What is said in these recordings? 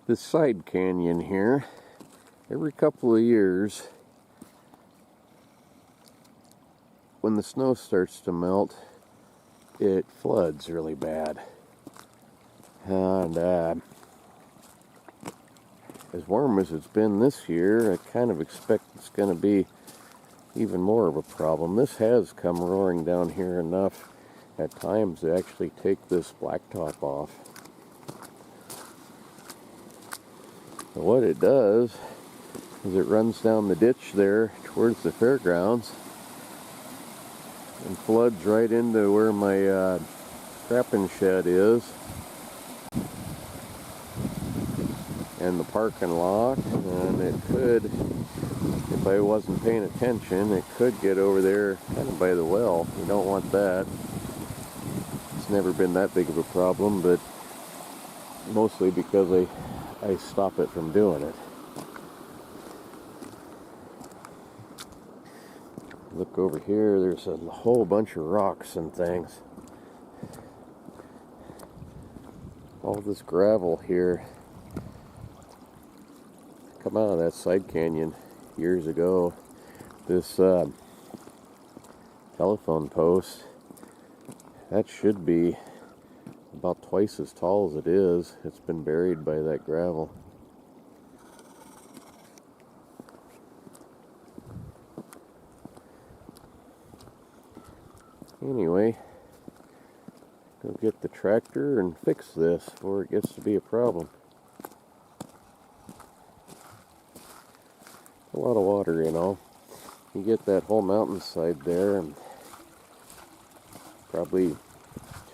This side canyon here, every couple of years, when the snow starts to melt, it floods really bad. And as warm as it's been this year, I kind of expect it's going to be even more of a problem. This has come roaring down here enough at times to actually take this blacktop off. And what it does is it runs down the ditch there towards the fairgrounds and floods right into where my trapping shed is and the parking lot, and it could, if I wasn't paying attention, it could get over there kind of by the well. You don't want that. It's never been that big of a problem, but mostly because I stop it from doing it. Look over here, there's a whole bunch of rocks and things. All this gravel here come out of that side canyon years ago. This telephone post, that should be about twice as tall as it is. It's been buried by that gravel. Anyway, go get the tractor and fix this before it gets to be a problem. A lot of water, you know. You get that whole mountainside there and probably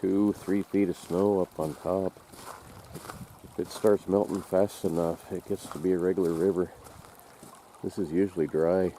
2-3 feet of snow up on top. If it starts melting fast enough, it gets to be a regular river. This is usually dry.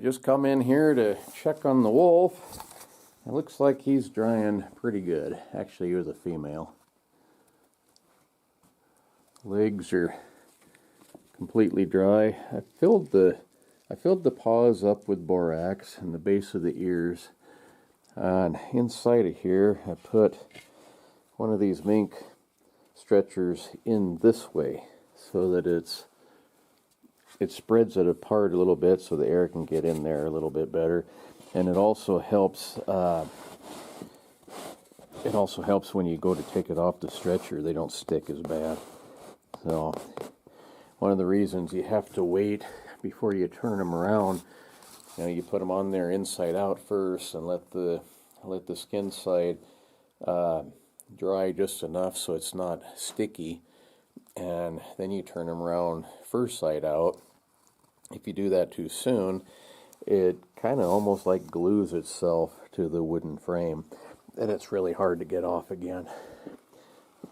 just come in here to check on the wolf. It looks like he's drying pretty good. Actually, he was a female. Legs are completely dry. I filled the paws up with borax and the base of the ears. And inside of here, I put one of these mink stretchers in this way so that it spreads it apart a little bit so the air can get in there a little bit better. And it also helps. It also helps when you go to take it off the stretcher; they don't stick as bad. So, one of the reasons you have to wait before you turn them around, you put them on there inside out first, and let the skin side dry just enough so it's not sticky, and then you turn them around first side out. If you do that too soon, it kind of almost like glues itself to the wooden frame, and it's really hard to get off again.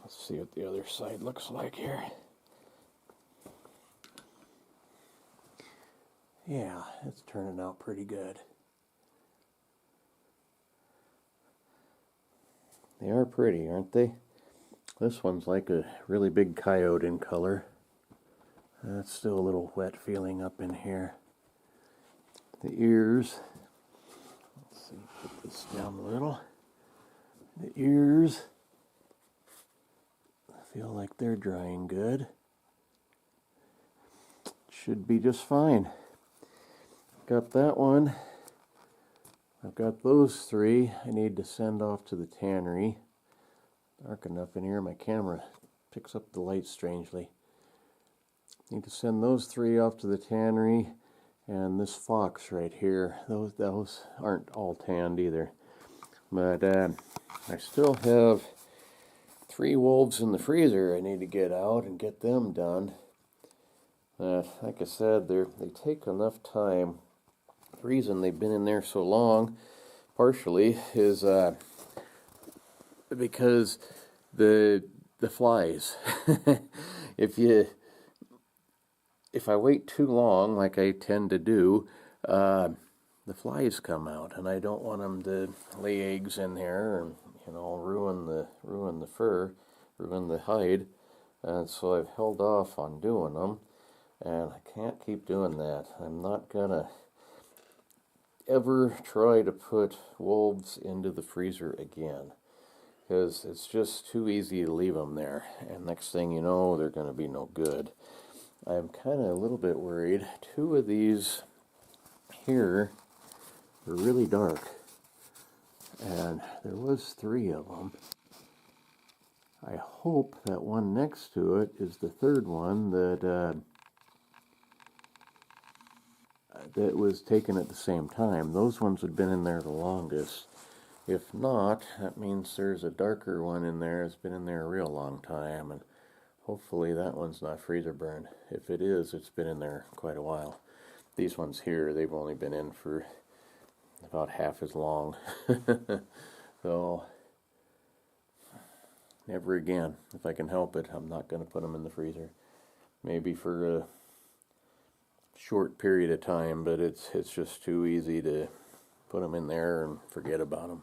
Let's see what the other side looks like here. Yeah, it's turning out pretty good. They are pretty, aren't they? This one's like a really big coyote in color. That's still a little wet feeling up in here. The ears, let's see, put this down a little. The ears, I feel like they're drying good. Should be just fine. Got that one. I've got those three I need to send off to the tannery. Dark enough in here, my camera picks up the light strangely. Need to send those three off to the tannery, and this fox right here, those aren't all tanned either. But I still have 3 wolves in the freezer I need to get out and get them done. Like I said, they take enough time. The reason they've been in there so long, partially, is because the flies. If I wait too long, like I tend to do, the flies come out, and I don't want them to lay eggs in there and ruin the fur, ruin the hide. And so I've held off on doing them, and I can't keep doing that. I'm not gonna ever try to put wolves into the freezer again, because it's just too easy to leave them there, and next thing you know, they're going to be no good. I'm kind of a little bit worried. 2 of these here are really dark, and there was 3 of them. I hope that one next to it is the 3rd one that was taken at the same time. Those ones had been in there the longest. If not, that means there's a darker one in there that's been in there a real long time, and hopefully that one's not freezer burned. If it is, it's been in there quite a while. These ones here, they've only been in for about half as long. So, never again. If I can help it, I'm not going to put them in the freezer. Maybe for a short period of time, but it's just too easy to put them in there and forget about them.